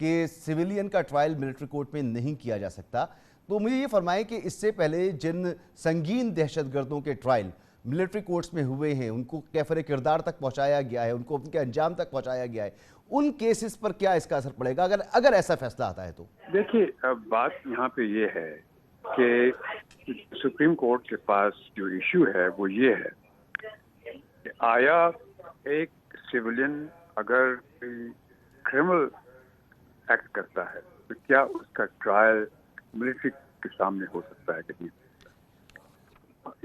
کہ سویلین کا trial military court میں نہیں کیا جا سکتا، تو مجھے یہ فرمائیں کہ اس سے پہلے جن سنگین دہشت گردوں کے ٹرائل ملٹری کورٹس میں ہوئے ہیں، ان کو کیفر کردار تک پہنچایا گیا ہے، ان کو ان کے انجام تک پہنچایا گیا ہے، ان کیسز پر کیا اس کا اثر پڑے گا اگر ایسا فیصلہ آتا ہے تو؟ دیکھیے، بات یہاں پہ یہ ہے کہ سپریم کورٹ کے پاس جو ایشو ہے وہ یہ ہے کہ آیا ایک سویلین اگر کوئی کرمنل ایکٹ کرتا ہے تو کیا اس کا ٹرائل ملٹری کے سامنے ہو سکتا ہے کہ نہیں؟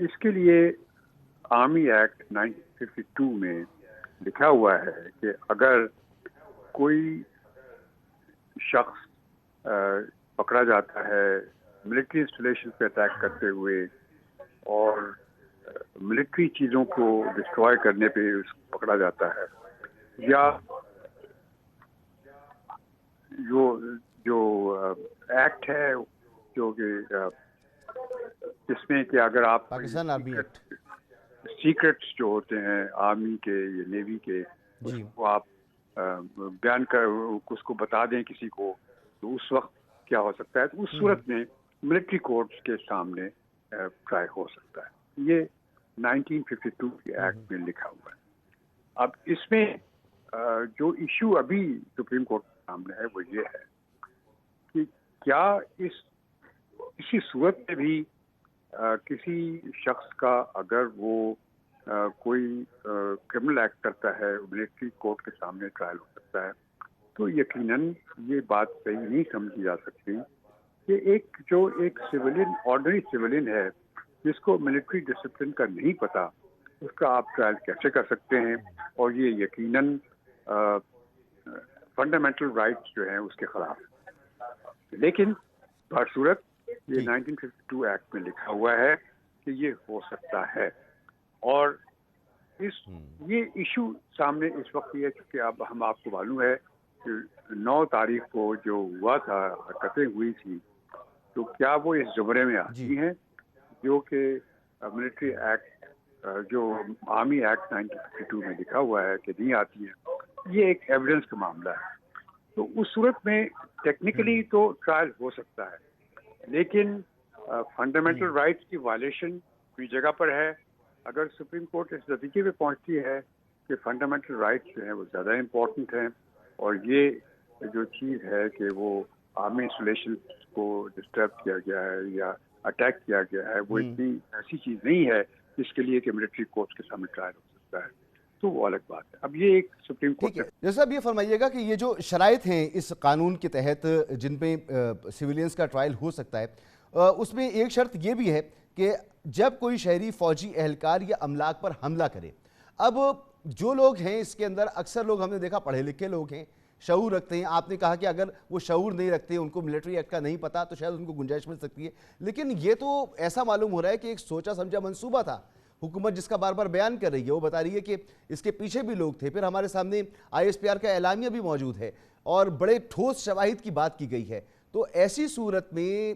اس کے لیے آرمی ایکٹ 1952 میں لکھا ہوا ہے کہ اگر کوئی شخص پکڑا جاتا ہے ملٹری انسٹالیشن پہ اٹیک کرتے ہوئے اور ملٹری چیزوں کو ڈسٹروائے کرنے پہ پکڑا جاتا ہے، یا جو ایکٹ ہے جو کہ جس میں کہ اگر آپ پاکستان آرمی ایکٹ، سیکرٹس جو ہوتے ہیں آرمی کے یا نیوی کے، اس کو آپ بیان کر اس کو بتا دیں کسی کو، تو اس وقت کیا ہو سکتا ہے؟ تو اس صورت میں ملٹری کورٹس کے سامنے ٹرائی ہو سکتا ہے۔ یہ 1952 کے ایکٹ میں لکھا ہوا ہے۔ اب اس میں جو ایشو ابھی سپریم کورٹ کے سامنے ہے وہ یہ ہے کہ کیا کسی صورت میں بھی کسی شخص کا اگر وہ کوئی کرمنل ایکٹ کرتا ہے ملٹری کورٹ کے سامنے ٹرائل ہو سکتا ہے، تو یقیناً یہ بات صحیح نہیں سمجھی جا سکتی کہ ایک سویلین، آرڈنری سویلین ہے جس کو ملٹری ڈسپلن کا نہیں پتا، اس کا آپ ٹرائل کیسے کر سکتے ہیں؟ اور یہ یقیناً فنڈامنٹل رائٹس جو ہیں اس کے خلاف ہے۔ لیکن بہر صورت یہ 1952 ایکٹ میں لکھا ہوا ہے کہ یہ ہو سکتا ہے، اور یہ ایشو سامنے اس وقت یہ ہے کہ اب ہم آپ کو معلوم ہے کہ 9 تاریخ کو جو ہوا تھا، حرکتیں ہوئی تھی، تو کیا وہ اس زمرے میں آتی ہیں جو کہ ملٹری ایکٹ جو آرمی ایکٹ 1952 میں لکھا ہوا ہے کہ نہیں آتی ہیں؟ یہ ایک ایویڈنس کا معاملہ ہے۔ تو اس صورت میں ٹیکنیکلی تو ٹرائل ہو سکتا ہے، لیکن فنڈامنٹل رائٹس کی وائلیشن کوئی جگہ پر ہے۔ اگر سپریم کورٹ اس نتیجے پہ پہنچتی ہے کہ فنڈامنٹل رائٹس جو ہیں وہ زیادہ امپورٹنٹ ہیں، اور یہ جو چیز ہے کہ وہ آرمی انسٹالیشن کو ڈسٹرب کیا گیا ہے یا اٹیک کیا گیا ہے، وہ اتنی ایسی چیز نہیں ہے جس کے لیے کہ ملٹری کورٹ کے سامنے ٹرائل ہو سکتا ہے، تو وہ الگ بات ہے۔ اب یہ ایک سپریم کورٹ ٹھیک ہے جیسا صاحب، یہ فرمائیے گا کہ یہ جو شرائط ہیں اس قانون کے تحت جن پہ سویلینز کا ٹرائل ہو سکتا ہے، اس میں ایک شرط یہ بھی ہے کہ جب کوئی شہری فوجی اہلکار یا املاک پر حملہ کرے۔ اب جو لوگ ہیں اس کے اندر اکثر لوگ ہم نے دیکھا پڑھے لکھے لوگ ہیں، شعور رکھتے ہیں۔ آپ نے کہا کہ اگر وہ شعور نہیں رکھتے، ان کو ملٹری ایکٹ کا نہیں پتا، تو شاید ان کو گنجائش مل سکتی ہے، لیکن یہ تو ایسا معلوم ہو رہا ہے کہ ایک سوچا سمجھا منصوبہ تھا۔ حکومت جس کا بار بار بیان کر رہی ہے، وہ بتا رہی ہے کہ اس کے پیچھے بھی لوگ تھے، پھر ہمارے سامنے آئی ایس پی آر کا اعلامیہ بھی موجود ہے اور بڑے ٹھوس شواہد کی بات کی گئی ہے۔ تو ایسی صورت میں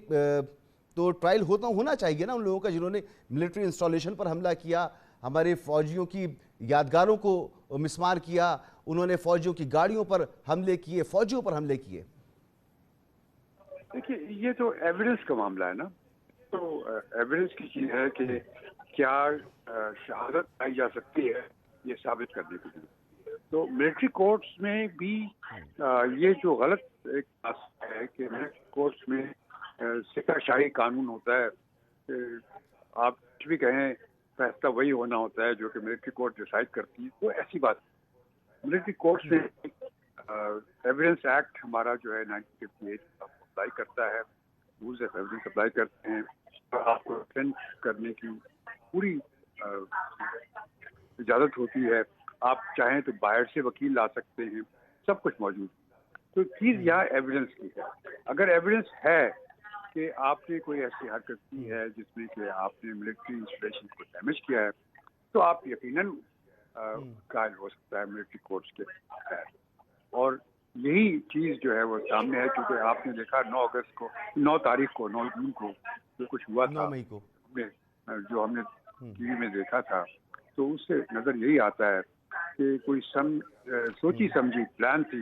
تو ٹرائل ہونا چاہیے نا ان لوگوں کا جنہوں نے ملٹری انسٹالیشن پر حملہ کیا، ہمارے فوجیوں کی یادگاروں کو مسمار کیا، انہوں نے فوجیوں کی گاڑیوں پر حملے کیے، فوجیوں پر حملے کیے۔ دیکھیے، یہ تو ایویڈنس کا معاملہ ہے نا، تو ایویڈنس کی چیز ہے کہ کیا شہادت پائی جا سکتی ہے یہ ثابت کرنے کے لیے۔ تو ملٹری کورٹس میں بھی یہ جو غلط ایک بات ہے کہ ملٹری کورٹس میں سکہ شاہی قانون ہوتا ہے کہ آپ کچھ بھی کہیں فیصلہ وہی ہونا ہوتا ہے جو کہ ملٹری کورٹ ڈیسائیڈ کرتی ہے، تو ایسی بات ملٹری کورٹس میں ایویڈنس ایکٹ ہمارا جو ہے 1958 اپلائی کرتا ہے، رولز آف ایویڈنس اپلائی کرتے ہیں، اور آپ کو ڈیفینس کرنے کی پوری اجازت ہوتی ہے۔ آپ چاہیں تو باہر سے وکیل لا سکتے ہیں، سب کچھ موجود ہے۔ تو چیز یہاں ایویڈنس کی ہے۔ اگر ایویڈنس ہے کہ آپ نے کوئی ایسی حرکت کی ہے جس میں کہ آپ نے ملٹری انسٹالیشن کو ڈیمیج کیا ہے، تو آپ یقیناً ٹرائل ہو سکتا ہے ملٹری کورٹس کے تحت۔ اور یہی چیز جو ہے وہ سامنے ہے، کیونکہ آپ نے دیکھا 9 تاریخ کو 9 جون کو جو کچھ ہوا تھا، 9 مئی کو جو ہم نے ٹی وی میں دیکھا تھا، تو اس سے نظر یہی آتا ہے کہ کوئی سوچی سمجھی پلان تھی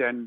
10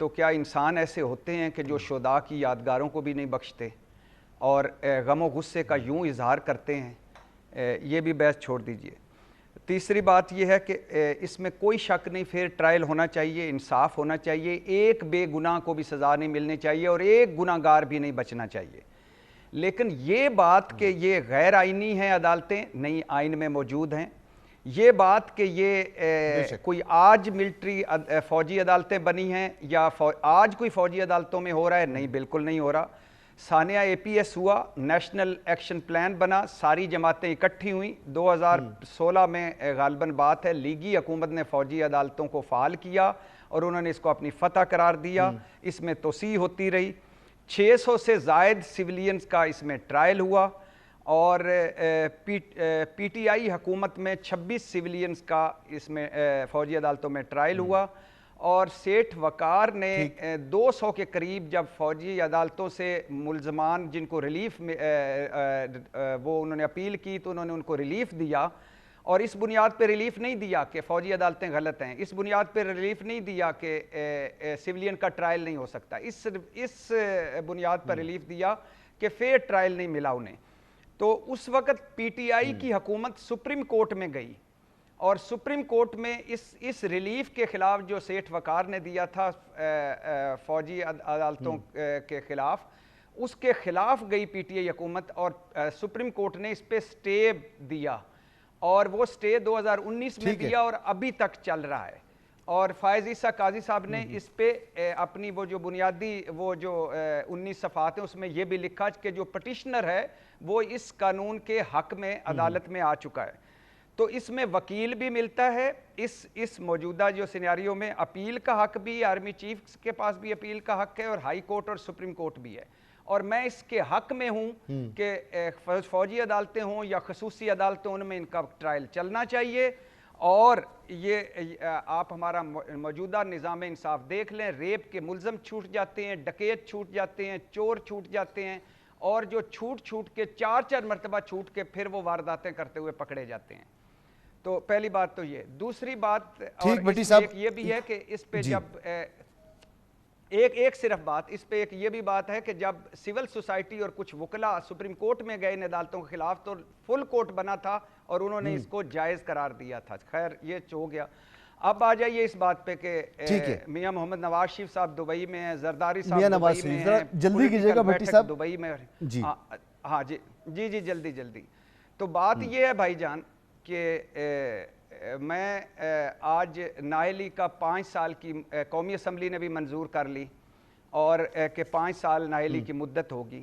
تو کیا انسان ایسے ہوتے ہیں کہ جو شہداء کی یادگاروں کو بھی نہیں بخشتے اور غم و غصے کا یوں اظہار کرتے ہیں؟ یہ بھی بحث چھوڑ دیجئے۔ تیسری بات یہ ہے کہ اس میں کوئی شک نہیں، فیئر ٹرائل ہونا چاہیے، انصاف ہونا چاہیے، ایک بے گناہ کو بھی سزا نہیں ملنی چاہیے اور ایک گناہ گار بھی نہیں بچنا چاہیے۔ لیکن یہ بات کہ یہ غیر آئینی ہیں عدالتیں، نہیں، آئین میں موجود ہیں۔ یہ بات کہ یہ کوئی آج ملٹری فوجی عدالتیں بنی ہیں یا آج کوئی فوجی عدالتوں میں ہو رہا ہے، نہیں، بالکل نہیں ہو رہا۔ ثانیہ اے پی ایس ہوا، نیشنل ایکشن پلان بنا، ساری جماعتیں اکٹھی ہوئیں، 2016 میں غالباً بات ہے، لیگی حکومت نے فوجی عدالتوں کو فعال کیا اور انہوں نے اس کو اپنی فتح قرار دیا، اس میں توسیع ہوتی رہی، 600 سے زائد سیولینز کا اس میں ٹرائل ہوا اور پی ٹی آئی حکومت میں 26 سیولینز کا اس میں فوجی عدالتوں میں ٹرائل ہوا اور سیٹھ وقار نے 200 کے قریب جب فوجی عدالتوں سے ملزمان جن کو ریلیف وہ انہوں نے اپیل کی تو انہوں نے ان کو ریلیف دیا، اور اس بنیاد پہ ریلیف نہیں دیا کہ فوجی عدالتیں غلط ہیں، اس بنیاد پہ ریلیف نہیں دیا کہ سیولین کا ٹرائل نہیں ہو سکتا، اس بنیاد پر ریلیف دیا کہ فیئر ٹرائل نہیں ملا انہیں۔ تو اس وقت پی ٹی آئی کی حکومت سپریم کورٹ میں گئی اور سپریم کورٹ میں اس ریلیف کے خلاف جو سیٹھ وقار نے دیا تھا فوجی عدالتوں کے خلاف، اس کے خلاف گئی پی ٹی آئی حکومت اور سپریم کورٹ نے اس پہ سٹے دیا اور وہ سٹے 2019 میں دیا اور ابھی تک چل رہا ہے۔ اور فائز عیسیٰ قاضی صاحب نے اس پہ اپنی وہ جو بنیادی وہ جو 19 صفحات ہیں اس میں یہ بھی لکھا کہ جو پٹیشنر ہے وہ اس قانون کے حق میں عدالت میں آ چکا ہے۔ تو اس میں وکیل بھی ملتا ہے، اس موجودہ جو سینیاریو میں اپیل کا حق بھی، آرمی چیف کے پاس بھی اپیل کا حق ہے اور ہائی کورٹ اور سپریم کورٹ بھی ہے، اور میں اس کے حق میں ہوں کہ فوجی عدالتیں ہوں یا خصوصی عدالتیں ان میں ان کا ٹرائل چلنا چاہیے۔ اور یہ آپ ہمارا موجودہ نظام انصاف دیکھ لیں، ریپ کے ملزم چھوٹ جاتے ہیں، ڈکیت چھوٹ جاتے ہیں، چور چھوٹ جاتے ہیں، اور جو چھوٹ کے 4 مرتبہ چھوٹ کے پھر وہ وارداتیں کرتے ہوئے پکڑے جاتے ہیں۔ تو پہلی بات تو یہ، دوسری بات یہ بھی ہے کہ اس پہ جب ایک صرف بات اس پہ ایک یہ بھی بات ہے کہ جب سول سوسائٹی اور کچھ وکلاء سپریم کورٹ میں گئے ان عدالتوں کے خلاف تو فل کورٹ بنا تھا اور انہوں نے اس کو جائز قرار دیا تھا۔ خیر یہ ہو گیا۔ اب آ جائیے اس بات پہ کہ میاں محمد نواز شریف صاحب دبئی میں ہیں، زرداری صاحب دبئی میں ہیں، جلدی کیجئے گا بھٹی صاحب، دبئی میں، ہاں جی جلدی۔ تو بات یہ ہے بھائی جان کہ میں آج نااہلی کا 5 سال کی قومی اسمبلی نے بھی منظور کر لی اور کہ 5 سال نااہلی کی مدت ہوگی،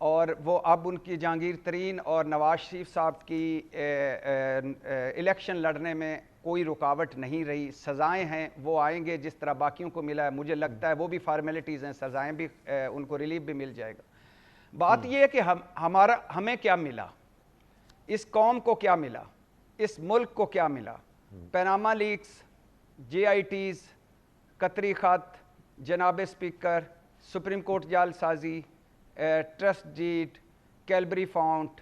اور وہ اب ان کی جہانگیر ترین اور نواز شریف صاحب کی الیکشن لڑنے میں کوئی رکاوٹ نہیں رہی۔ سزائیں ہیں وہ آئیں گے جس طرح باقیوں کو ملا ہے، مجھے لگتا ہے وہ بھی فارمیلٹیز ہیں، سزائیں بھی ان کو ریلیف بھی مل جائے گا۔ بات یہ ہے کہ ہمیں کیا ملا، اس قوم کو کیا ملا، اس ملک کو کیا ملا؟ پیناما لیکس، جے آئی ٹیز، قطری خط، جناب اسپیکر، سپریم کورٹ جعل سازی، ٹرسٹ ڈیڈ، کیلبری فاؤنٹ،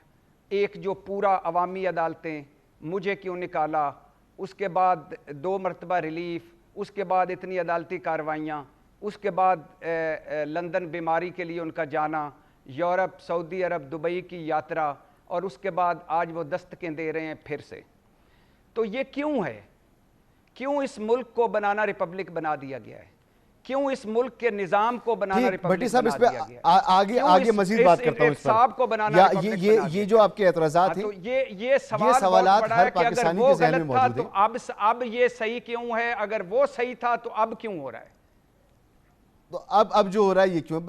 ایک جو پورا عوامی عدالتیں، مجھے کیوں نکالا، اس کے بعد 2 مرتبہ ریلیف، اس کے بعد اتنی عدالتی کارروائیاں، اس کے بعد لندن بیماری کے لیے ان کا جانا، یورپ، سعودی عرب، دبئی کی یاترا، اور اس کے بعد آج وہ دستکیں دے رہے ہیں پھر سے۔ تو یہ کیوں ہے؟ کیوں اس ملک کو بنانا ریپبلک بنا دیا گیا ہے؟ کیوں اس ملک کے نظام کو بنانا ریپبلک بنا دیا گیا ہے؟ آگے مزید بات کرتا ہوں اس پر، یہ جو آپ کے اعتراضات ہیں، یہ سوالات ہر پاکستانی کے ذہن میں موجود ہیں۔ تو اب یہ صحیح کیوں ہے؟ اگر وہ صحیح تھا تو اب کیوں ہو رہا ہے؟ تو اب جو ہو رہا ہے یہ کیوں؟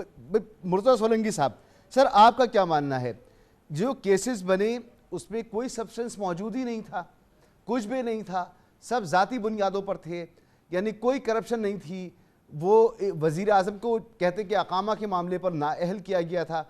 مرتضیٰ سولنگی صاحب، سر آپ کا کیا ماننا ہے؟ جو کیسز بنے اس میں کوئی سبسٹنس موجود ہی نہیں تھا، کچھ بھی نہیں تھا، سب ذاتی بنیادوں پر تھے، یعنی کوئی کرپشن نہیں تھی، وہ وزیر اعظم کو کہتے کہ اقامہ کے معاملے پر نااہل کیا گیا تھا،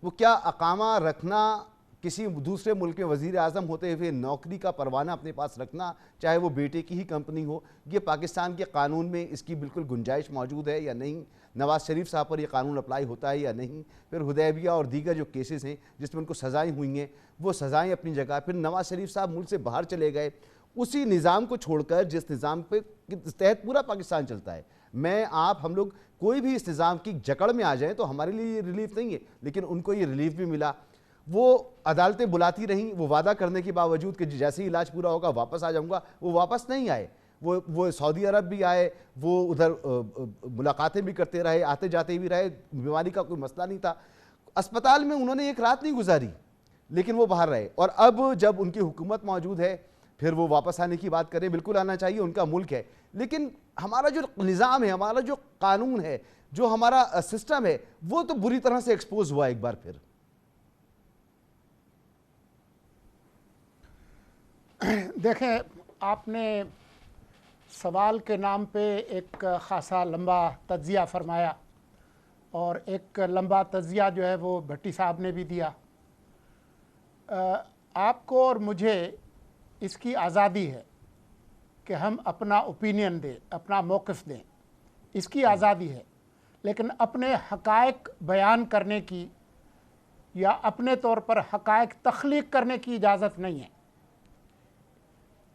وہ کیا اقامہ رکھنا، کسی دوسرے ملک میں وزیر اعظم ہوتے ہوئے نوکری کا پروانہ اپنے پاس رکھنا، چاہے وہ بیٹے کی ہی کمپنی ہو، یہ پاکستان کے قانون میں اس کی بالکل گنجائش موجود ہے یا نہیں؟ نواز شریف صاحب پر یہ قانون اپلائی ہوتا ہے یا نہیں؟ پھر حدیبیہ اور دیگر جو کیسز ہیں جس میں ان کو سزائیں ہوئی ہیں وہ سزائیں اپنی جگہ، پھر نواز شریف صاحب ملک سے باہر چلے گئے، اسی نظام کو چھوڑ کر جس نظام پہ تحت پورا پاکستان چلتا ہے، میں آپ ہم لوگ کوئی بھی اس نظام کی جکڑ میں آ جائیں تو ہمارے لیے یہ ریلیف نہیں ہے، لیکن ان کو یہ ریلیف بھی ملا. وہ عدالتیں بلاتی رہیں، وہ وعدہ کرنے کے باوجود کہ جیسے ہی علاج پورا ہوگا واپس آ جاؤں گا، وہ واپس نہیں آئے. وہ سعودی عرب بھی آئے، وہ ادھر ملاقاتیں بھی کرتے رہے، آتے جاتے بھی رہے، بیماری کا کوئی مسئلہ نہیں تھا. اسپتال میں انہوں نے ایک رات نہیں گزاری، لیکن وہ باہر رہے. اور اب جب ان کی حکومت موجود ہے پھر وہ واپس آنے کی بات کریں. بالکل آنا چاہیے، ان کا ملک ہے، لیکن ہمارا جو نظام ہے، ہمارا جو قانون ہے، جو ہمارا سسٹم ہے، وہ تو بری طرح سے ایکسپوز ہوا ایک بار پھر. دیکھیں، آپ نے سوال کے نام پہ ایک خاصا لمبا تجزیہ فرمایا، اور ایک لمبا تجزیہ جو ہے وہ بھٹی صاحب نے بھی دیا. آپ کو اور مجھے اس کی آزادی ہے کہ ہم اپنا اوپینین دیں، اپنا موقف دیں، اس کی آزادی ہے، لیکن اپنے حقائق بیان کرنے کی یا اپنے طور پر حقائق تخلیق کرنے کی اجازت نہیں ہے.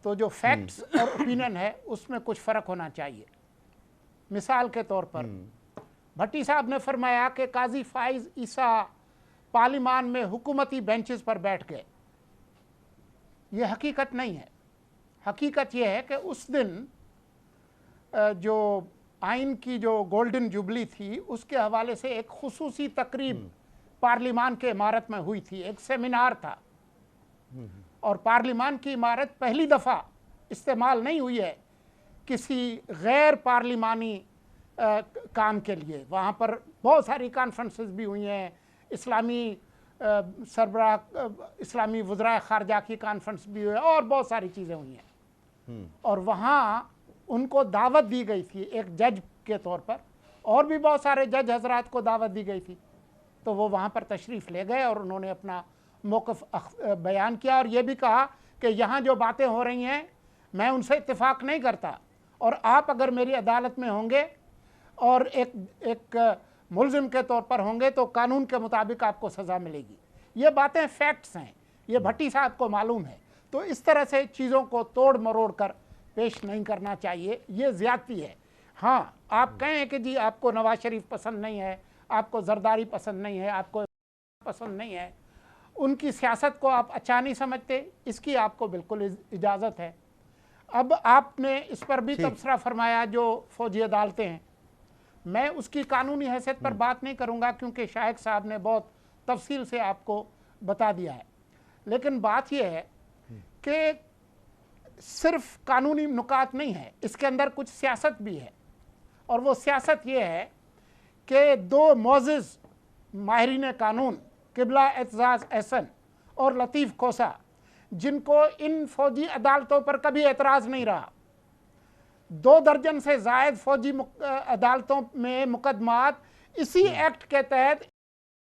تو جو فیکٹس اور اوپینین ہے اس میں کچھ فرق ہونا چاہیے. مثال کے طور پر بھٹی صاحب نے فرمایا کہ قاضی فائز عیسیٰ پارلیمان میں حکومتی بینچز پر بیٹھ گئے. یہ حقیقت نہیں ہے. حقیقت یہ ہے کہ اس دن جو آئین کی جو گولڈن جوبلی تھی اس کے حوالے سے ایک خصوصی تقریب پارلیمان کے عمارت میں ہوئی تھی، ایک سیمینار تھا. اور پارلیمان کی عمارت پہلی دفعہ استعمال نہیں ہوئی ہے کسی غیر پارلیمانی کام کے لیے. وہاں پر بہت ساری کانفرنسز بھی ہوئی ہیں، اسلامی سربراہ اسلامی وزراء خارجہ کی کانفرنس بھی ہوئی ہے، اور بہت ساری چیزیں ہوئی ہیں. اور وہاں ان کو دعوت دی گئی تھی ایک جج کے طور پر، اور بھی بہت سارے جج حضرات کو دعوت دی گئی تھی. تو وہ وہاں پر تشریف لے گئے اور انہوں نے اپنا موقف بیان کیا، اور یہ بھی کہا کہ یہاں جو باتیں ہو رہی ہیں میں ان سے اتفاق نہیں کرتا، اور آپ اگر میری عدالت میں ہوں گے اور ایک ملزم کے طور پر ہوں گے تو قانون کے مطابق آپ کو سزا ملے گی. یہ باتیں فیکٹس ہیں، یہ بھٹی صاحب کو معلوم ہے. تو اس طرح سے چیزوں کو توڑ مروڑ کر پیش نہیں کرنا چاہیے، یہ زیادتی ہے. ہاں، آپ کہیں کہ جی آپ کو نواز شریف پسند نہیں ہے، آپ کو زرداری پسند نہیں ہے، آپ کو پسند نہیں ہے، ان کی سیاست کو آپ اچھا نہیں سمجھتے، اس کی آپ کو بالکل اجازت ہے. اب آپ نے اس پر بھی تبصرہ فرمایا جو فوجی عدالتیں ہیں. میں اس کی قانونی حیثیت پر بات نہیں کروں گا کیونکہ شائق صاحب نے بہت تفصیل سے آپ کو بتا دیا ہے. لیکن بات یہ ہے کہ صرف قانونی نکات نہیں ہے، اس کے اندر کچھ سیاست بھی ہے. اور وہ سیاست یہ ہے کہ دو معزز ماہرین قانون قبلہ اعتزاز احسن اور لطیف کھوسا، جن کو ان فوجی عدالتوں پر کبھی اعتراض نہیں رہا، 2 درجن سے زائد فوجی عدالتوں میں مقدمات اسی ایکٹ کے تحت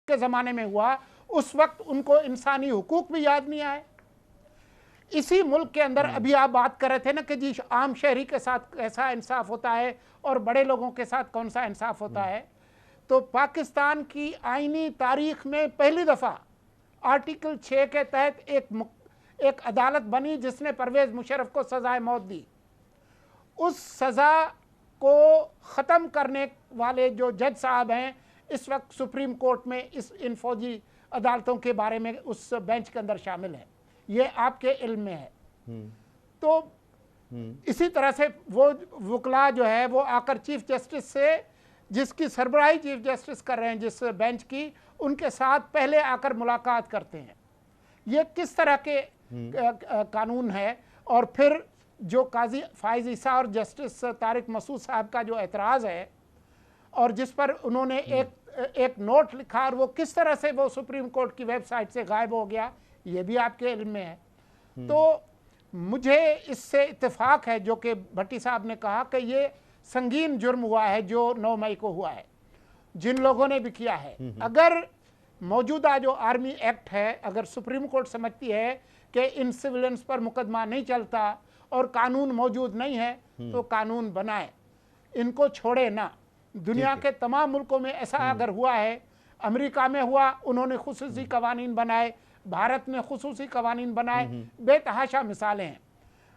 کے زمانے میں ہوا. اس وقت ان کو انسانی حقوق بھی یاد نہیں آئے. اسی ملک کے اندر ابھی آپ بات کر رہے تھے نا کہ جی عام شہری کے ساتھ کیسا انصاف ہوتا ہے اور بڑے لوگوں کے ساتھ کون سا انصاف ہوتا ہے. تو پاکستان کی آئینی تاریخ میں پہلی دفعہ آرٹیکل 6 کے تحت ایک عدالت بنی جس نے پرویز مشرف کو سزائے موت دی. اس سزا کو ختم کرنے والے جو جج صاحب ہیں اس وقت سپریم کورٹ میں ان فوجی عدالتوں کے بارے میں اس بینچ کے اندر شامل ہیں. یہ آپ کے علم میں ہے. تو اسی طرح سے وہ وکلا جو ہے وہ آ کر چیف جسٹس سے، جس کی سربراہی چیف جسٹس کر رہے ہیں جس بینچ کی، ان کے ساتھ پہلے آ کر ملاقات کرتے ہیں. یہ کس طرح کے قانون ہے؟ اور پھر جو قاضی فائز عیسیٰ اور جسٹس طارق مسعود صاحب کا جو اعتراض ہے اور جس پر انہوں نے ایک نوٹ لکھا اور وہ کس طرح سے وہ سپریم کورٹ کی ویب سائٹ سے غائب ہو گیا، یہ بھی آپ کے علم میں ہے. تو مجھے اس سے اتفاق ہے جو کہ بھٹی صاحب نے کہا کہ یہ سنگین جرم ہوا ہے جو 9 مئی کو ہوا ہے، جن لوگوں نے بھی کیا ہے. اگر موجودہ جو آرمی ایکٹ ہے، اگر سپریم کورٹ سمجھتی ہے کہ ان سیولینز پر مقدمہ نہیں چلتا اور قانون موجود نہیں ہے تو قانون بنائے، ان کو چھوڑے نہ. دنیا کے تمام ملکوں میں ایسا اگر ہوا ہے، امریکہ میں ہوا، انہوں نے خصوصی قوانین بنائے، بھارت نے خصوصی قوانین بنائے، بے تحاشا مثالیں ہیں.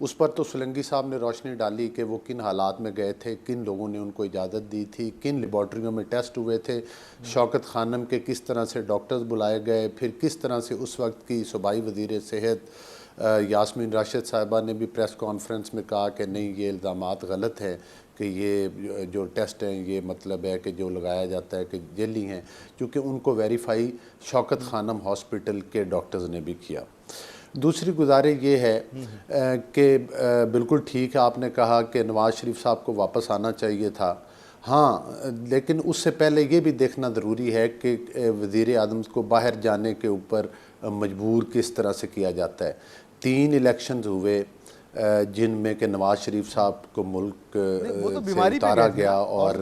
اس پر تو سلنگی صاحب نے روشنی ڈالی کہ وہ کن حالات میں گئے تھے، کن لوگوں نے ان کو اجازت دی تھی، کن لیبارٹریوں میں ٹیسٹ ہوئے تھے، شوکت خانم کے کس طرح سے ڈاکٹرز بلائے گئے، پھر کس طرح سے اس وقت کی صوبائی وزیر صحت یاسمین راشد صاحبہ نے بھی پریس کانفرنس میں کہا کہ نہیں یہ الزامات غلط ہیں کہ یہ جو ٹیسٹ ہیں یہ مطلب ہے کہ جو لگایا جاتا ہے کہ جیلی ہیں، چونکہ ان کو ویریفائی شوکت خانم ہاسپٹل کے ڈاکٹرز نے بھی کیا۔ دوسری گزارش یہ ہے کہ بالکل ٹھیک ہے آپ نے کہا کہ نواز شریف صاحب کو واپس آنا چاہیے تھا، ہاں لیکن اس سے پہلے یہ بھی دیکھنا ضروری ہے کہ وزیر اعظم کو باہر جانے کے اوپر مجبور کس طرح سے کیا جاتا ہے۔ 3 الیکشنز ہوئے جن میں کہ نواز شریف صاحب کو ملک سے اتارا گیا اور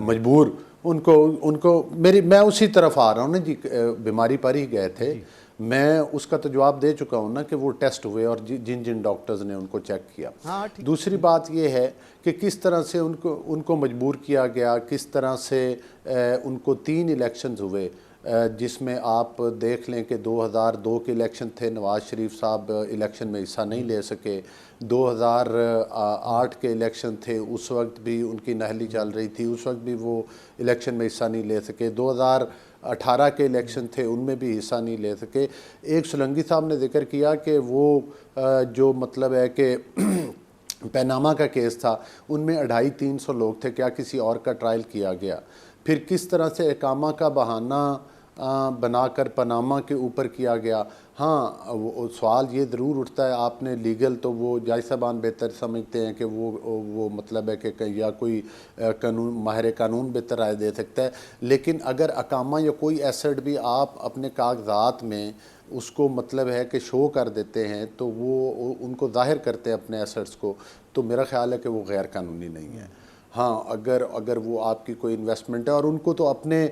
مجبور ان کو میں اسی طرف آ رہا ہوں نا جی، بیماری پر ہی گئے تھے، میں اس کا تو جواب دے چکا ہوں نا کہ وہ ٹیسٹ ہوئے اور جن ڈاکٹرز نے ان کو چیک کیا۔ دوسری بات یہ ہے کہ کس طرح سے ان کو مجبور کیا گیا، کس طرح سے ان کو 3 الیکشنز ہوئے جس میں آپ دیکھ لیں کہ 2002 کے الیکشن تھے، نواز شریف صاحب الیکشن میں حصہ نہیں لے سکے، 2008 کے الیکشن تھے اس وقت بھی ان کی نااہلی چل رہی تھی، اس وقت بھی وہ الیکشن میں حصہ نہیں لے سکے، 2018 کے الیکشن تھے ان میں بھی حصہ نہیں لے سکے۔ ایک سلنگی صاحب نے ذکر کیا کہ وہ جو مطلب ہے کہ پیناما کا کیس تھا ان میں 250-300 لوگ تھے، کیا کسی اور کا ٹرائل کیا گیا؟ پھر کس طرح سے اقامہ کا بہانہ بنا کر پاناما کے اوپر کیا گیا؟ ہاں سوال یہ ضرور اٹھتا ہے، آپ نے لیگل تو وہ جائز صاحبان بہتر سمجھتے ہیں کہ وہ مطلب ہے کہ یا کوئی ماہر قانون بہتر رائے دے سکتا ہے، لیکن اگر اقامہ یا کوئی ایسٹ بھی آپ اپنے کاغذات میں اس کو مطلب ہے کہ شو کر دیتے ہیں تو وہ ان کو ظاہر کرتے ہیں اپنے ایسٹس کو، تو میرا خیال ہے کہ وہ غیر قانونی نہیں ہے۔ ہاں اگر وہ آپ کی کوئی انویسٹمنٹ ہے اور ان کو تو اپنے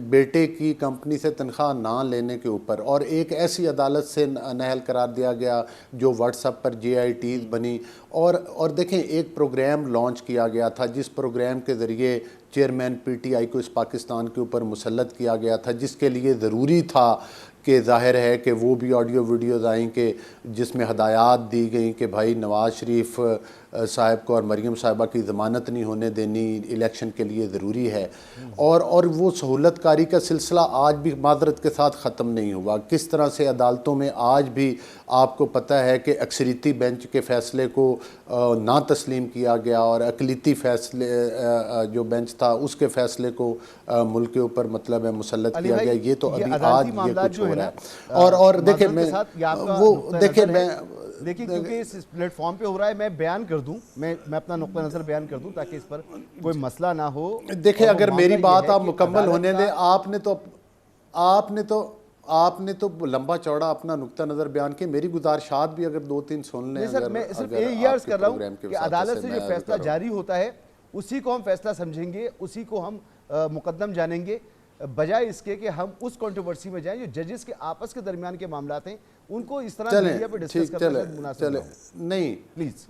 بیٹے کی کمپنی سے تنخواہ نہ لینے کے اوپر، اور ایک ایسی عدالت سے نااہل قرار دیا گیا جو واٹس ایپ پر JITs بنی، اور دیکھیں ایک پروگرام لانچ کیا گیا تھا جس پروگرام کے ذریعے چیئرمین PTI کو اس پاکستان کے اوپر مسلط کیا گیا تھا، جس کے لیے ضروری تھا کہ ظاہر ہے کہ وہ بھی آڈیو ویڈیوز آئیں کہ جس میں ہدایات دی گئیں کہ بھائی نواز شریف صاحب کو اور مریم صاحبہ کی ضمانت نہیں ہونے دینی، الیکشن کے لیے ضروری ہے، اور وہ سہولت کاری کا سلسلہ آج بھی معذرت کے ساتھ ختم نہیں ہوا۔ کس طرح سے عدالتوں میں آج بھی آپ کو پتہ ہے کہ اکثریتی بینچ کے فیصلے کو نہ تسلیم کیا گیا اور اقلیتی فیصلے جو بینچ تھا اس کے فیصلے کو ملک کے اوپر مطلب ہے مسلط کیا گیا۔ یہ تو ابھی آج یہ کچھ ہو رہا ہے، اور دیکھیں میں وہ دیکھیں میں دیکھیں کیونکہ اس پلیٹ فارم پہ ہو رہا ہے، میں بیان کر دوں، میں اپنا نقطہ نظر بیان کر دوں تاکہ اس پر کوئی مسئلہ نہ ہو۔ دیکھیں اگر میری بات آپ مکمل ہونے دیں، آپ نے تو لمبا چوڑا اپنا نقطہ نظر بیان کیا، میری گزارشات بھی اگر 2-3 سن لیں۔ سر میں صرف یہ عرض کر رہا ہوں کہ عدالت سے جو فیصلہ جاری ہوتا ہے اسی کو ہم فیصلہ سمجھیں گے، اسی کو ہم مقدم جانیں گے، بجائے اس کے کہ ہم اس کنٹروورسی میں جائیں جو ججز کے آپس کے درمیان کے معاملات ہیں ان کو اس طرح میڈیا پہ ڈسکس کرنا مناسب نہیں۔ پلیز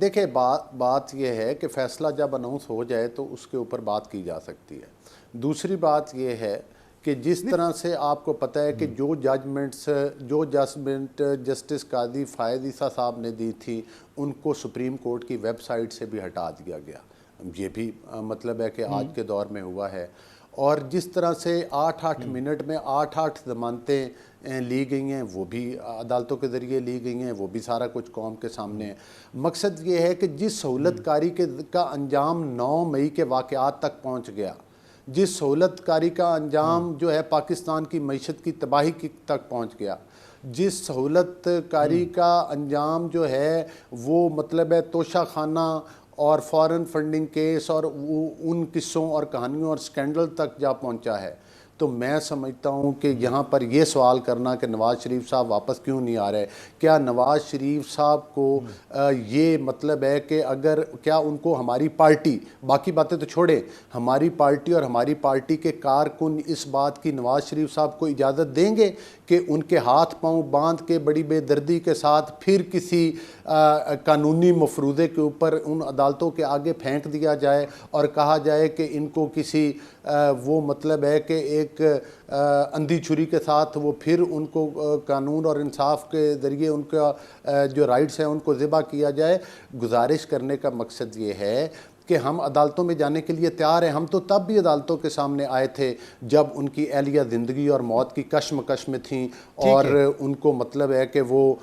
دیکھیں بات یہ ہے کہ فیصلہ جب اناؤنس ہو جائے تو اس کے اوپر بات کی جا سکتی ہے۔ دوسری بات یہ ہے کہ جس طرح سے آپ کو پتہ ہے کہ جو ججمنٹ جسٹس قاضی فائز عیسیٰ صاحب نے دی تھی ان کو سپریم کورٹ کی ویب سائٹ سے بھی ہٹا دیا گیا، یہ بھی مطلب ہے کہ آج کے دور میں ہوا ہے، اور جس طرح سے 8 منٹ میں 8 ضمانتیں لی گئی ہیں وہ بھی عدالتوں کے ذریعے لی گئی ہیں، وہ بھی سارا کچھ قوم کے سامنے ہے۔ مقصد یہ ہے کہ جس سہولت کاری کا انجام 9 مئی کے واقعات تک پہنچ گیا، جس سہولت کاری کا انجام جو ہے پاکستان کی معیشت کی تباہی تک پہنچ گیا، جس سہولت کاری کا انجام جو ہے وہ مطلب ہے توشہ خانہ اور فارن فنڈنگ کیس اور ان قصوں اور کہانیوں اور سکینڈل تک جا پہنچا ہے، تو میں سمجھتا ہوں کہ یہاں پر یہ سوال کرنا کہ نواز شریف صاحب واپس کیوں نہیں آ رہے، کیا نواز شریف صاحب کو یہ مطلب ہے کہ اگر کیا ان کو ہماری پارٹی، باقی باتیں تو چھوڑیں، ہماری پارٹی اور ہماری پارٹی کے کارکن اس بات کی نواز شریف صاحب کو اجازت دیں گے کہ ان کے ہاتھ پاؤں باندھ کے بڑی بے دردی کے ساتھ پھر کسی قانونی مفروضے کے اوپر ان عدالتوں کے آگے پھینک دیا جائے اور کہا جائے کہ ان کو کسی وہ مطلب ہے کہ ایک ایک اندھی چھری کے ساتھ وہ پھر ان کو قانون اور انصاف کے ذریعے ان کا جو رائٹس ہیں ان کو ذبح کیا جائے. گزارش کرنے کا مقصد یہ ہے کہ ہم عدالتوں میں جانے کے لیے تیار ہیں. ہم تو تب بھی عدالتوں کے سامنے آئے تھے جب ان کی اہلیہ زندگی اور موت کی کشمکش میں تھیں, اور ان کو مطلب ہے کہ وہ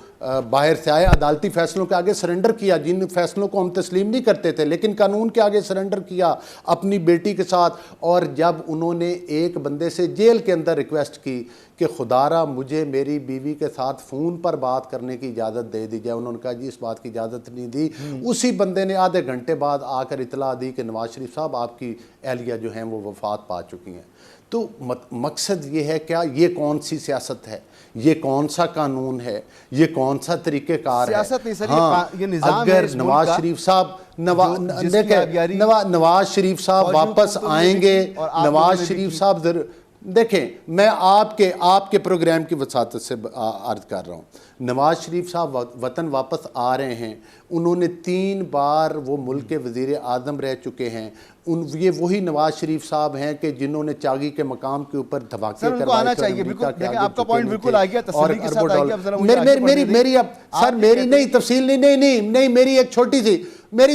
باہر سے آئے, عدالتی فیصلوں کے آگے سرنڈر کیا, جن فیصلوں کو ہم تسلیم نہیں کرتے تھے لیکن قانون کے آگے سرنڈر کیا اپنی بیٹی کے ساتھ. اور جب انہوں نے ایک بندے سے جیل کے اندر ریکویسٹ کی کہ خدا را مجھے میری بیوی کے ساتھ فون پر بات کرنے کی اجازت دے دی جائے, انہوں نے کہا جی اس بات کی اجازت نہیں دی. اسی بندے نے آدھے گھنٹے بعد آ کر اطلاع دی کہ نواز شریف صاحب آپ کی اہلیہ جو ہیں وہ وفات پا چکی ہیں. تو مقصد یہ ہے کیا, یہ کون سی سیاست ہے, یہ کون سا قانون ہے, یہ کون سا طریقہ کار ہے؟ سیاست نہیں سر, یہ نظام ہے اگر اس ملک نواز کا شریف صاحب دیکھیں نواز شریف صاحب واپس آئیں گے, نواز شریف صاحب دیکھیں میں آپ کے پروگرام کی وساطت سے عرض کر رہا ہوں, نواز شریف صاحب وطن واپس آ رہے ہیں, انہوں نے 3 بار وہ ملک کے وزیر اعظم رہ چکے ہیں. یہ وہی نواز شریف صاحب ہیں کہ جنہوں نے چاگی کے مقام کے اوپر دھماکے آنا چاہیے. بالکل دیکھیں آپ کا پوائنٹ بالکل آ گیا, تسلی کے ساتھ آئیے. اب ذرا میری اب سر میری نہیں تفصیل نہیں میری ایک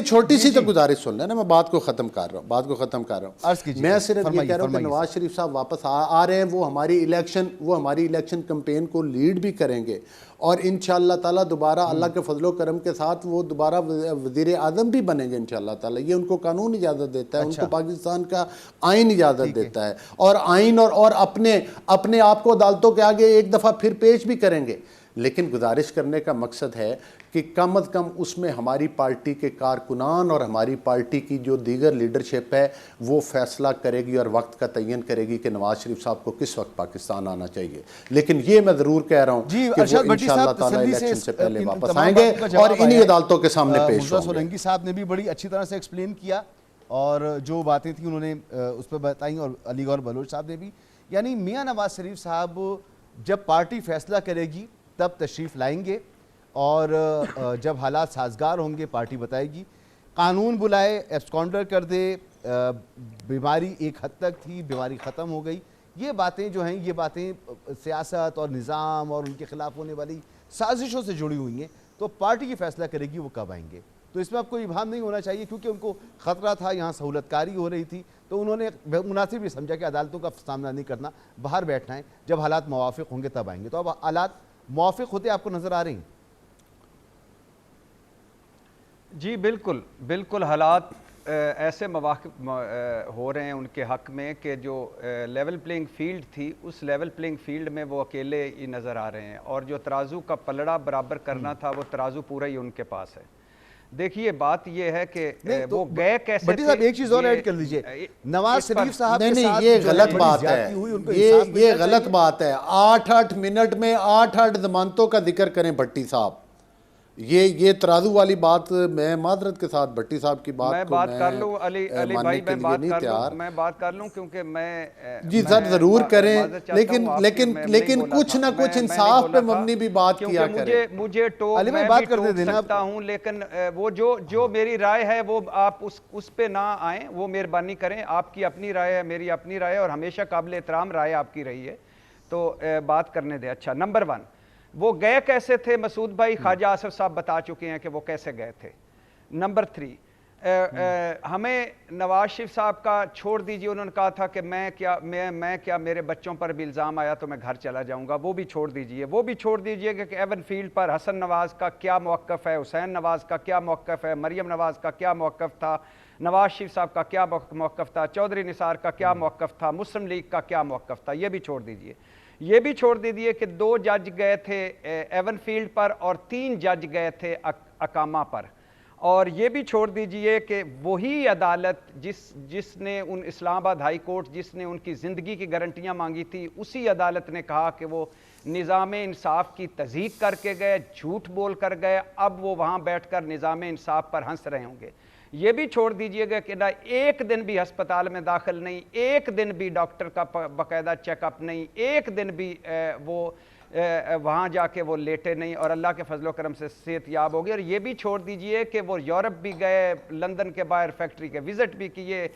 چھوٹی سی تو گزارش سن لینا, میں بات کو ختم کر رہا ہوں. میں صرف یہ کہہ رہا ہوں کہ نواز شریف صاحب واپس آ رہے ہیں, وہ ہماری الیکشن کمپین کو لیڈ بھی کریں گے, اور انشاءاللہ تعالیٰ دوبارہ اللہ کے فضل و کرم کے ساتھ وہ دوبارہ وزیر اعظم بھی بنیں گے انشاءاللہ تعالیٰ. یہ ان کو قانون اجازت دیتا ہے, ان کو پاکستان کا آئین اجازت دیتا ہے, اور آئین اور اپنے آپ کو عدالتوں کے آگے ایک دفعہ پھر پیش بھی کریں گے. لیکن گزارش کرنے کا مقصد ہے کہ کم از کم اس میں ہماری پارٹی کے کارکنان اور ہماری پارٹی کی جو دیگر لیڈرشپ ہے وہ فیصلہ کرے گی اور وقت کا تعین کرے گی کہ نواز شریف صاحب کو کس وقت پاکستان آنا چاہیے. لیکن یہ میں ضرور کہہ رہا ہوں کہ وہ انشاءاللہ تعالیٰ الیکشن سے پہلے واپس آئیں گے اور انہی عدالتوں کے سامنے پیش ہوں گے. سولنگی صاحب نے بھی بڑی اچھی طرح سے ایکسپلین کیا, اور جو باتیں تھیں انہوں نے اس پہ بتائیں, اور علی گور بلوچ صاحب نے بھی. یعنی میاں نواز شریف صاحب جب پارٹی فیصلہ کرے گی تب تشریف لائیں گے, اور جب حالات سازگار ہوں گے پارٹی بتائے گی. قانون بلائے, ایبسکانڈر کر دے, بیماری ایک حد تک تھی, بیماری ختم ہو گئی, یہ باتیں جو ہیں یہ باتیں سیاست اور نظام اور ان کے خلاف ہونے والی سازشوں سے جڑی ہوئی ہیں. تو پارٹی کی فیصلہ کرے گی وہ کب آئیں گے. تو اس میں آپ کو ابہام نہیں ہونا چاہیے, کیونکہ ان کو خطرہ تھا, یہاں سہولت کاری ہو رہی تھی, تو انہوں نے مناسب بھی سمجھا کہ عدالتوں کا سامنا نہیں کرنا, باہر بیٹھنا ہے, جب حالات موافق ہوں گے تب آئیں گے. تو اب حالات موافق ہوتے آپ کو نظر آ رہی ہیں؟ جی بالکل حالات ایسے مواقع ہو رہے ہیں ان کے حق میں کہ جو لیول پلینگ فیلڈ تھی اس لیول پلینگ فیلڈ میں وہ اکیلے ہی نظر آ رہے ہیں, اور جو ترازو کا پلڑا برابر کرنا تھا وہ ترازو پورا ہی ان کے پاس ہے. دیکھیے بات یہ ہے کہ وہ گئے کیسے بٹی صاحب ایک چیز اور ایڈ کر لیجئے, نواز شریف صاحب کے ساتھ یہ غلط بات ہے, یہ غلط بات ہے. 8 منٹ میں 8 ضمانتوں کا ذکر کریں بھٹی صاحب, یہ ترازو والی بات میں معذرت کے ساتھ بھٹی صاحب کی بات کو بات کر لوں علی بھائی, میں بات کر لوں کیونکہ میں جی سر ضرور کریں, لیکن کچھ نہ کچھ انصاف پہ مبنی بھی بات کیا کریں. مجھے ٹوک میں بھی ٹوک سکتا ہوں, لیکن وہ جو میری رائے ہے وہ آپ اس پہ نہ آئیں, وہ مہربانی کریں. آپ کی اپنی رائے ہے, میری اپنی رائے ہے, اور ہمیشہ قابل احترام رائے آپ کی رہی ہے, تو بات کرنے دیں. اچھا, نمبر 1 وہ گئے کیسے تھے؟ مسعود بھائی خواجہ آصف صاحب بتا چکے ہیں کہ وہ کیسے گئے تھے. نمبر 3 ہمیں نواز شریف صاحب کا چھوڑ دیجئے, انہوں نے کہا تھا کہ میں کیا میرے بچوں پر بھی الزام آیا تو میں گھر چلا جاؤں گا, وہ بھی چھوڑ دیجئے کہ ایون فیلڈ پر حسن نواز کا کیا موقف ہے, حسین نواز کا کیا موقف ہے, مریم نواز کا کیا موقف تھا, نواز شریف صاحب کا کیا موقف تھا, چودھری نثار کا کیا موقف تھا, مسلم لیگ کا کیا موقف تھا, یہ بھی چھوڑ دیجئے. یہ بھی چھوڑ دیجئے کہ 2 جج گئے تھے ایون فیلڈ پر اور 3 جج گئے تھے اقامہ پر, اور یہ بھی چھوڑ دیجئے کہ وہی عدالت جس نے ان اسلام آباد ہائی کورٹ جس نے ان کی زندگی کی گارنٹیاں مانگی تھی, اسی عدالت نے کہا کہ وہ نظام انصاف کی تضحیق کر کے گئے, جھوٹ بول کر گئے, اب وہ وہاں بیٹھ کر نظام انصاف پر ہنس رہے ہوں گے. یہ بھی چھوڑ دیجئے گا کہ نہ ایک دن بھی ہسپتال میں داخل نہیں, ایک دن بھی ڈاکٹر کا باقاعدہ چیک اپ نہیں, ایک دن بھی وہ وہاں جا کے وہ لیٹے نہیں, اور اللہ کے فضل و کرم سے صحت یاب ہوگی. اور یہ بھی چھوڑ دیجئے کہ وہ یورپ بھی گئے, لندن کے باہر فیکٹری کے وزٹ بھی کیے,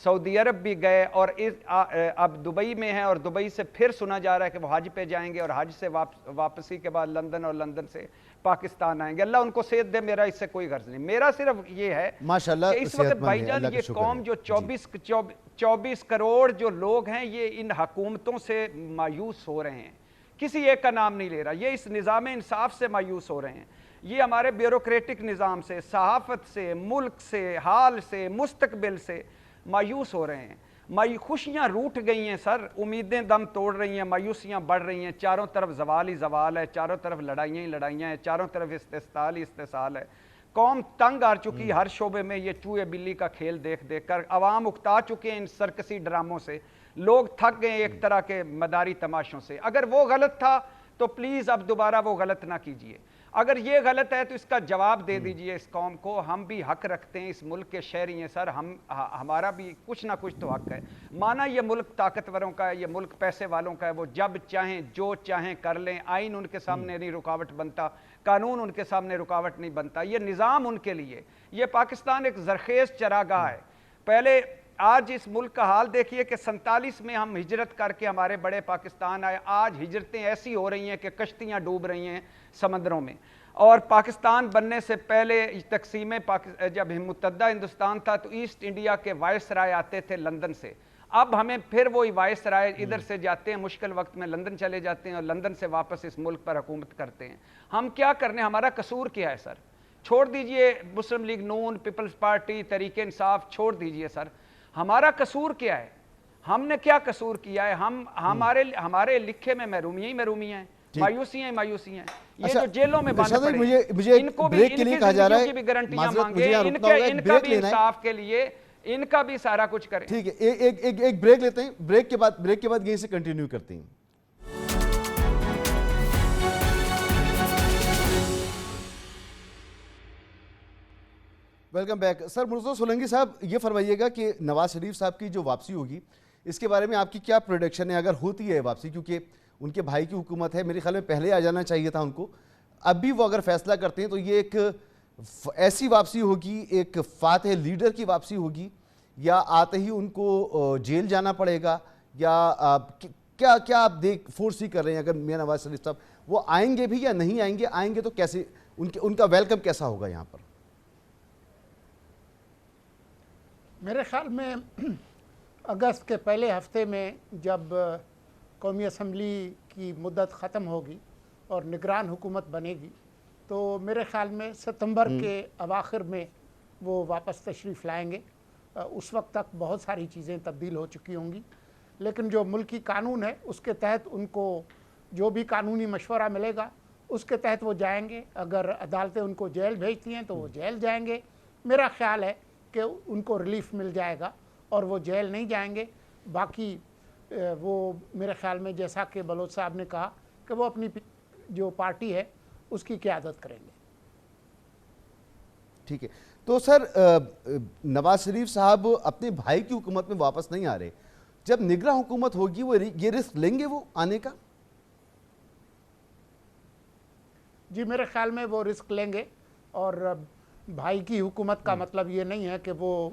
سعودی عرب بھی گئے اور اب دبئی میں ہیں اور دبئی سے پھر سنا جا رہا ہے کہ وہ حج پہ جائیں گے اور حج سے واپسی کے بعد لندن اور لندن سے پاکستان آئیں گے. اللہ ان کو صحت دے, میرا اس سے کوئی غرض نہیں. میرا صرف یہ ہے ماشاءاللہ کہ اس وقت بھائی جان یہ قوم جو 24 کروڑ جو لوگ ہیں یہ ان حکومتوں سے مایوس ہو رہے ہیں. کسی ایک کا نام نہیں لے رہا, یہ اس نظام انصاف سے مایوس ہو رہے ہیں, یہ ہمارے بیوروکریٹک نظام سے, صحافت سے, ملک سے, حال سے, مستقبل سے مایوس ہو رہے ہیں. خوشیاں روٹ گئی ہیں سر, امیدیں دم توڑ رہی ہیں, مایوسیاں بڑھ رہی ہیں, چاروں طرف زوال ہی زوال ہے, چاروں طرف لڑائیاں ہی لڑائیاں ہیں, چاروں طرف استحصال ہی استحصال ہے. قوم تنگ آ چکی ہر شعبے میں یہ چوہے بلی کا کھیل دیکھ دیکھ کر. عوام اکتا چکے ہیں ان سرکسی ڈراموں سے, لوگ تھک گئے ایک طرح کے مداری تماشوں سے. اگر وہ غلط تھا تو پلیز اب دوبارہ وہ غلط نہ کیجئے. اگر یہ غلط ہے تو اس کا جواب دے دیجئے اس قوم کو. ہم بھی حق رکھتے ہیں, اس ملک کے شہری ہیں سر, ہمارا بھی کچھ نہ کچھ تو حق ہے. مانا یہ ملک طاقتوروں کا ہے, یہ ملک پیسے والوں کا ہے, وہ جب چاہیں جو چاہیں کر لیں. آئین ان کے سامنے نہیں رکاوٹ بنتا, قانون ان کے سامنے رکاوٹ نہیں بنتا, یہ نظام ان کے لیے. یہ پاکستان ایک زرخیز چراگاہ ہے. پہلے آج اس ملک کا حال دیکھیے کہ 47 میں ہم ہجرت کر کے ہمارے بڑے پاکستان آئے. آج ہجرتیں ایسی ہو رہی ہیں کہ کشتیاں ڈوب رہی ہیں سمندروں میں. اور پاکستان بننے سے پہلے تقسیم جب متحدہ ہندوستان تھا تو ایسٹ انڈیا کے وائس رائے آتے تھے لندن سے. اب ہمیں پھر وہی وائس رائے ادھر سے جاتے ہیں, مشکل وقت میں لندن چلے جاتے ہیں اور لندن سے واپس اس ملک پر حکومت کرتے ہیں. ہم کیا کرنے, ہمارا قصور کیا ہے سر؟ چھوڑ دیجئے مسلم لیگ نون, پیپلز پارٹی, تحریک انصاف, چھوڑ دیجئے سر. ہمارا قصور کیا ہے؟ ہم نے کیا قصور کیا ہے؟ ہمارے لکھے میں محرومیاں ہی محرومیاں ہیں, مایوسیاں ہی مایوسیاں ہیں. یہ جو جیلوں میں بند پڑے مجھے ان کو بھی بریک کے لیے کہا جا رہا ہے, کی بھی گارنٹیاں معذرت مانگے, ان کا بھی انصاف کے لیے ان کا بھی سارا کچھ کریں. ٹھیک ہے, ایک بریک لیتے ہیں, بریک کے بعد یہیں سے کنٹینیو کرتے ہیں. Welcome back. Sir Murtaza Solangi صاحب, یہ فرمائیے گا کہ نواز شریف صاحب کی جو واپسی ہوگی اس کے بارے میں آپ کی کیا پروڈکشن ہے اگر ہوتی ہے واپسی؟ کیونکہ ان کے بھائی کی حکومت ہے, میرے خیال میں پہلے آ جانا چاہیے تھا ان کو. اب بھی وہ اگر فیصلہ کرتے ہیں تو یہ ایک ایسی واپسی ہوگی, ایک فاتح لیڈر کی واپسی ہوگی, یا آتے ہی ان کو جیل جانا پڑے گا, یا کیا آپ فورسی کر رہے ہیں؟ اگر میاں نواز شریف صاحب وہ آئیں گے بھی یا نہیں آئیں گے, آئیں گے تو کیسے, ان کا ویلکم کیسا ہوگا یہاں پر؟ میرے خیال میں اگست کے پہلے ہفتے میں جب قومی اسمبلی کی مدت ختم ہوگی اور نگران حکومت بنے گی تو میرے خیال میں ستمبر کے اواخر میں وہ واپس تشریف لائیں گے. اس وقت تک بہت ساری چیزیں تبدیل ہو چکی ہوں گی, لیکن جو ملکی قانون ہے اس کے تحت ان کو جو بھی قانونی مشورہ ملے گا اس کے تحت وہ جائیں گے. اگر عدالتیں ان کو جیل بھیجتی ہیں تو وہ جیل جائیں گے. میرا خیال ہے کہ ان کو ریلیف مل جائے گا اور وہ جیل نہیں جائیں گے. باقی وہ میرے خیال میں جیسا کہ بلوچ صاحب نے کہا کہ وہ اپنی جو پارٹی ہے اس کی قیادت کریں گے. ٹھیک ہے, تو سر نواز شریف صاحب اپنے بھائی کی حکومت میں واپس نہیں آ رہے, جب نگراں حکومت ہوگی وہ یہ رسک لیں گے وہ آنے کا؟ جی میرے خیال میں وہ رسک لیں گے, اور بھائی کی حکومت کا مطلب یہ نہیں ہے کہ وہ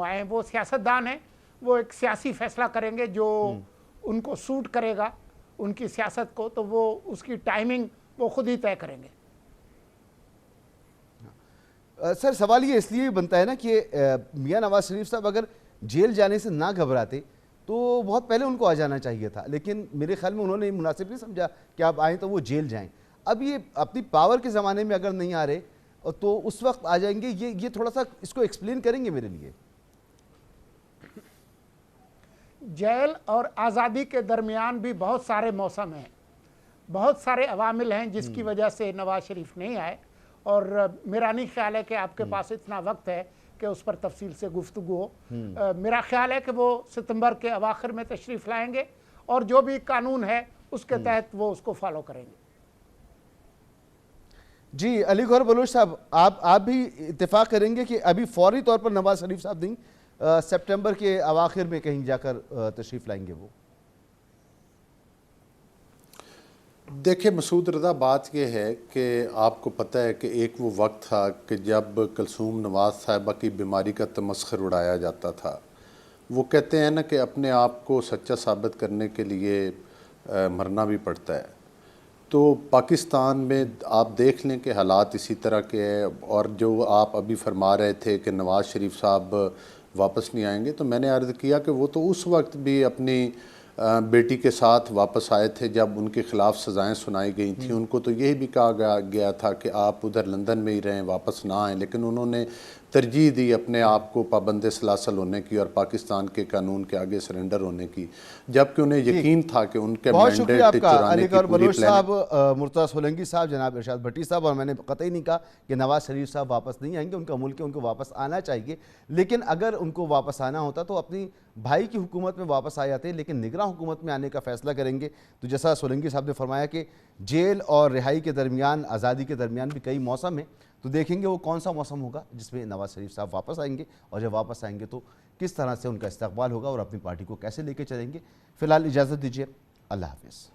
آئیں. وہ سیاستدان ہیں, وہ ایک سیاسی فیصلہ کریں گے جو ان کو سوٹ کرے گا ان کی سیاست کو, تو وہ اس کی ٹائمنگ وہ خود ہی طے کریں گے. سر سوال یہ اس لیے بھی بنتا ہے نا کہ میاں نواز شریف صاحب اگر جیل جانے سے نہ گھبراتے تو بہت پہلے ان کو آ جانا چاہیے تھا, لیکن میرے خیال میں انہوں نے مناسب نہیں سمجھا کہ آپ آئیں تو وہ جیل جائیں. اب یہ اپنی پاور کے زمانے میں اگر نہیں آ رہے تو اس وقت آ جائیں گے, یہ تھوڑا سا اس کو ایکسپلین کریں گے میرے لیے؟ جیل اور آزادی کے درمیان بھی بہت سارے موسم ہیں, بہت سارے عوامل ہیں جس کی وجہ سے نواز شریف نہیں آئے, اور میرا نہیں خیال ہے کہ آپ کے پاس اتنا وقت ہے کہ اس پر تفصیل سے گفتگو ہو. میرا خیال ہے کہ وہ ستمبر کے اواخر میں تشریف لائیں گے اور جو بھی قانون ہے اس کے تحت وہ اس کو فالو کریں گے. جی علی گوہر بلوچ صاحب, آپ بھی اتفاق کریں گے کہ ابھی فوری طور پر نواز شریف صاحب نہیں, سپٹمبر کے اواخر میں کہیں جا کر تشریف لائیں گے وہ؟ دیکھیں مسعود رضا, بات یہ ہے کہ آپ کو پتہ ہے کہ ایک وہ وقت تھا کہ جب کلثوم نواز صاحبہ کی بیماری کا تمسخر اڑایا جاتا تھا, وہ کہتے ہیں نا کہ اپنے آپ کو سچا ثابت کرنے کے لیے مرنا بھی پڑتا ہے. تو پاکستان میں آپ دیکھ لیں کہ حالات اسی طرح کے ہیں. اور جو آپ ابھی فرما رہے تھے کہ نواز شریف صاحب واپس نہیں آئیں گے، تو میں نے عرض کیا کہ وہ تو اس وقت بھی اپنی بیٹی کے ساتھ واپس آئے تھے جب ان کے خلاف سزائیں سنائی گئی تھیں. ان کو تو یہی بھی کہا گیا تھا کہ آپ ادھر لندن میں ہی رہیں، واپس نہ آئیں، لیکن انہوں نے ترجیح دی اپنے آپ کو پابند سلاسل ہونے کی اور پاکستان کے قانون کے آگے سرنڈر ہونے کی، جبکہ انہیں یقین تھا کہ ان کے بہت شکریہ آپ مینڈیٹ کا چرانے علی کی گور پوری بلوچ پلاننگ. صاحب، مرتضیٰ سولنگی صاحب، جناب ارشاد بھٹی صاحب. اور میں نے قطعی نہیں کہا کہ نواز شریف صاحب واپس نہیں آئیں گے، ان کا ملک ہے، ان کو واپس آنا چاہیے. لیکن اگر ان کو واپس آنا ہوتا تو اپنی بھائی کی حکومت میں واپس آ جاتے، لیکن نگراں حکومت میں آنے کا فیصلہ کریں گے. تو جیسا سولنگی صاحب نے فرمایا کہ جیل اور رہائی کے درمیان، آزادی کے درمیان بھی کئی موسم ہیں. تو دیکھیں گے وہ کون سا موسم ہوگا جس میں نواز شریف صاحب واپس آئیں گے، اور جب واپس آئیں گے تو کس طرح سے ان کا استقبال ہوگا اور اپنی پارٹی کو کیسے لے کے چلیں گے. فی الحال اجازت دیجیے، اللہ حافظ.